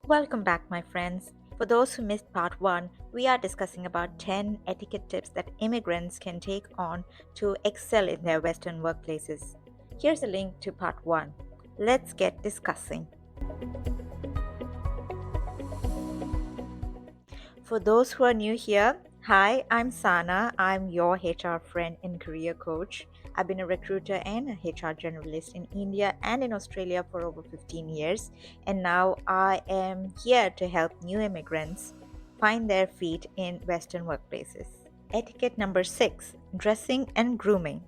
Welcome back, my friends. For those who missed part 1, we are discussing about 10 etiquette tips that immigrants can take on to excel in their Western workplaces. Here's a link to part 1. Let's get discussing. For those who are new here, hi, I'm Sana. I'm your HR friend and career coach. I've been a recruiter and a HR generalist in India and in Australia for over 15 years, and now I am here to help new immigrants find their feet in Western workplaces. Etiquette number 6, dressing and grooming.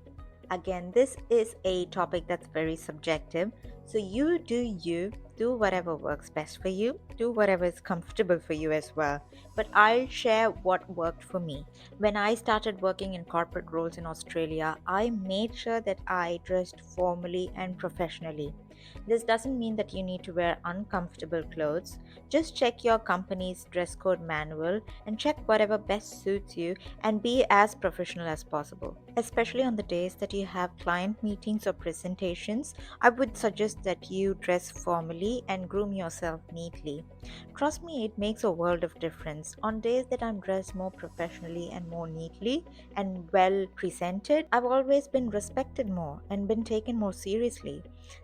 Again, this is a topic that's very subjective. So you do you, do whatever works best for you, do whatever is comfortable for you as well. But I'll share what worked for me. When I started working in corporate roles in Australia, I made sure that I dressed formally and professionally. This doesn't mean that you need to wear uncomfortable clothes. Just check your company's dress code manual and check whatever best suits you and be as professional as possible. Especially on the days that you have client meetings or presentations, I would suggest that you dress formally and groom yourself neatly. Trust me, it makes a world of difference. On days that I'm dressed more professionally and more neatly and well presented, I've always been respected more and been taken more seriously.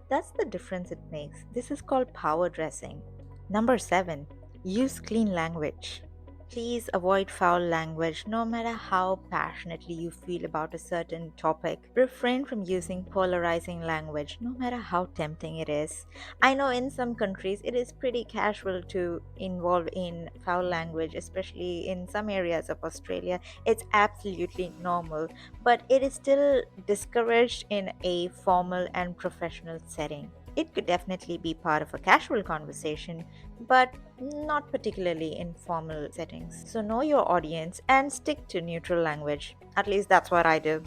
That's the difference it makes. This is called power dressing. Number 7, use clean language. Please avoid foul language no matter how passionately you feel about a certain topic. Refrain from using polarizing language no matter how tempting it is. I know in some countries it is pretty casual to involve in foul language, especially in some areas of Australia. It's absolutely normal, but it is still discouraged in a formal and professional setting. It could definitely be part of a casual conversation, but not particularly in formal settings. So know your audience and stick to neutral language. At least that's what I do.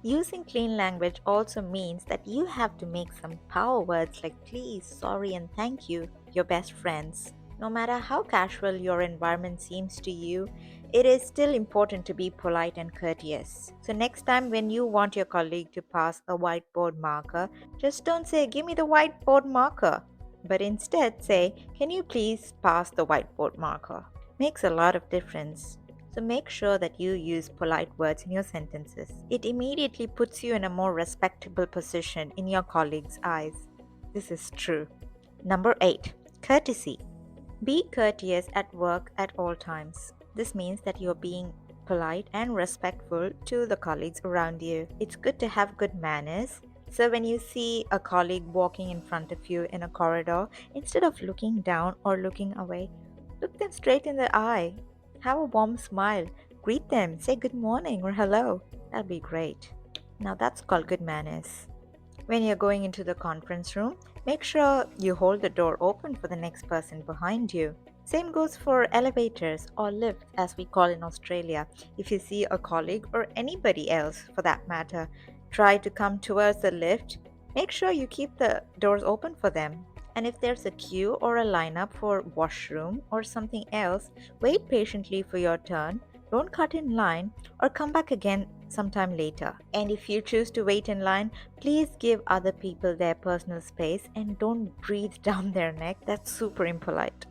Using clean language also means that you have to make some power words like please, sorry, and thank you your best friends. No matter how casual your environment seems to you, it is still important to be polite and courteous. So, next time when you want your colleague to pass a whiteboard marker, just don't say, give me the whiteboard marker, but instead say, can you please pass the whiteboard marker? Makes a lot of difference. So make sure that you use polite words in your sentences. It immediately puts you in a more respectable position in your colleagues' eyes. This is true. Number 8, courtesy. Be courteous at work at all times. This means that you're being polite and respectful to the colleagues around you. It's good to have good manners. So, when you see a colleague walking in front of you in a corridor, instead of looking down or looking away, look them straight in the eye. Have a warm smile. Greet them. Say good morning or hello. That'll be great. Now, that's called good manners. When you're going into the conference room, make sure you hold the door open for the next person behind you. Same goes for elevators or lifts, as we call in Australia. If you see a colleague or anybody else for that matter try to come towards the lift, make sure you keep the doors open for them. And if there's a queue or a lineup for washroom or something else, wait patiently for your turn. Don't cut in line or come back again sometime later. And if you choose to wait in line, please give other people their personal space and don't breathe down their neck. That's super impolite.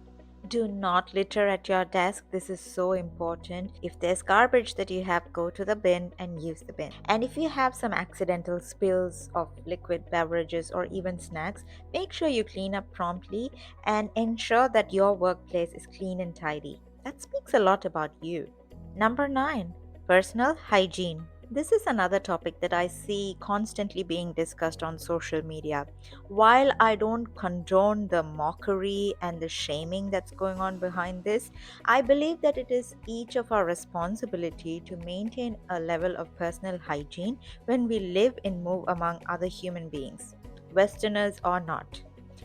Do not litter at your desk. This is so important. If there's garbage that you have, go to the bin and use the bin. And if you have some accidental spills of liquid beverages or even snacks, make sure you clean up promptly and ensure that your workplace is clean and tidy. That speaks a lot about you. Number 9, personal hygiene. This is another topic that I see constantly being discussed on social media. While I don't condone the mockery and the shaming that's going on behind this, I believe that it is each of our responsibility to maintain a level of personal hygiene when we live and move among other human beings, Westerners or not.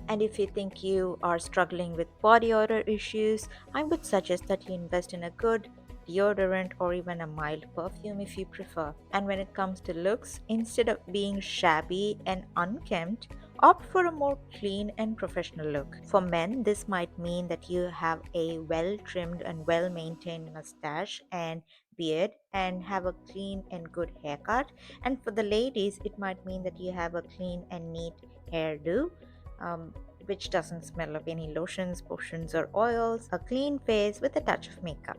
And if you think you are struggling with body odor issues, I would suggest that you invest in a good deodorant or even a mild perfume if you prefer. And when it comes to looks, instead of being shabby and unkempt, opt for a more clean and professional look. For men, this might mean that you have a well trimmed and well maintained mustache and beard and have a clean and good haircut. And for the ladies, it might mean that you have a clean and neat hairdo. Um, which doesn't smell of any lotions, potions, or oils, a clean face with a touch of makeup.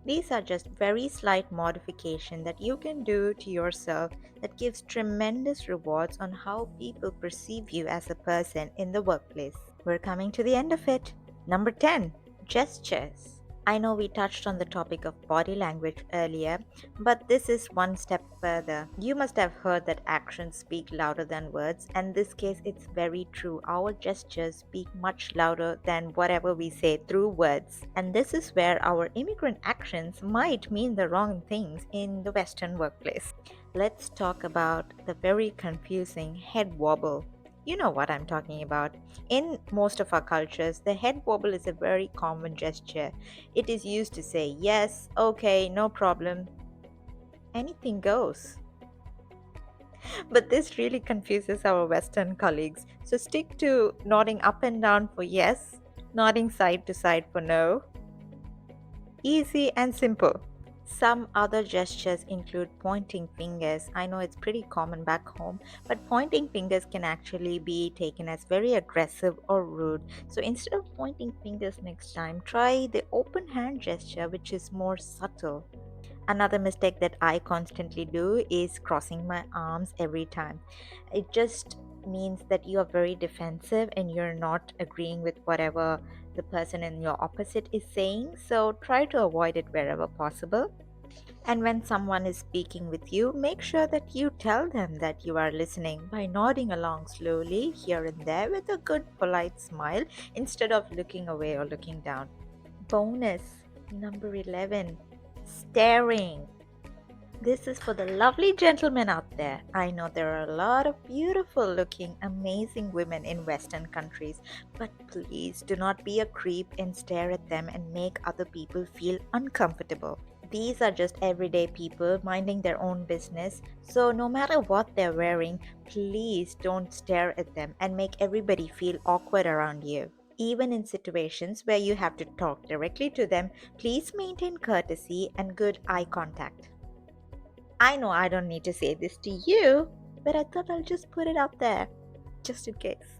These are just very slight modification that you can do to yourself that gives tremendous rewards on how people perceive you as a person in the workplace. We're coming to the end of it. Number 10, gestures. I know we touched on the topic of body language earlier, but this is one step further. You must have heard that actions speak louder than words, and in this case, it's very true. Our gestures speak much louder than whatever we say through words. And this is where our immigrant actions might mean the wrong things in the Western workplace. Let's talk about the very confusing head wobble. You know what I'm talking about. In most of our cultures, the head wobble is a very common gesture. It is used to say yes, okay, no problem, anything goes. But this really confuses our Western colleagues. So stick to nodding up and down for yes, nodding side to side for no. Easy and simple. Some other gestures include pointing fingers. I know it's pretty common back home, but pointing fingers can actually be taken as very aggressive or rude. So instead of pointing fingers next time, try the open hand gesture, which is more subtle. Another mistake that I constantly do is crossing my arms every time. It just means that you are very defensive and you're not agreeing with whatever the person in your opposite is saying. So try to avoid it wherever possible. And when someone is speaking with you, make sure that you tell them that you are listening by nodding along slowly here and there with a good, polite smile instead of looking away or looking down. Bonus number 11, staring. This is for the lovely gentlemen out there. I know there are a lot of beautiful looking, amazing women in Western countries, but please do not be a creep and stare at them and make other people feel uncomfortable. These are just everyday people minding their own business, so no matter what they're wearing, please don't stare at them and make everybody feel awkward around you. Even in situations where you have to talk directly to them, please maintain courtesy and good eye contact. I know I don't need to say this to you, but I thought I'll just put it out there, just in case.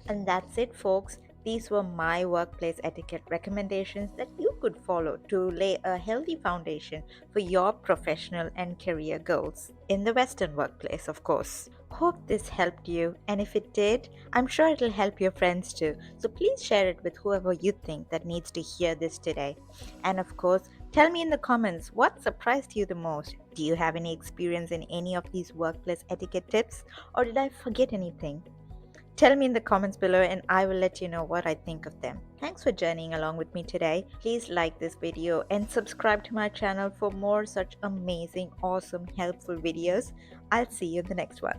And that's it, folks. These were my workplace etiquette recommendations that you could follow to lay a healthy foundation for your professional and career goals. In the Western workplace, of course. Hope this helped you, and if it did, I'm sure it'll help your friends too. So please share it with whoever you think that needs to hear this today. And of course, tell me in the comments what surprised you the most. Do you have any experience in any of these workplace etiquette tips, or did I forget anything? Tell me in the comments below and I will let you know what I think of them. Thanks for journeying along with me today. Please like this video and subscribe to my channel for more such amazing, awesome, helpful videos. I'll see you in the next one.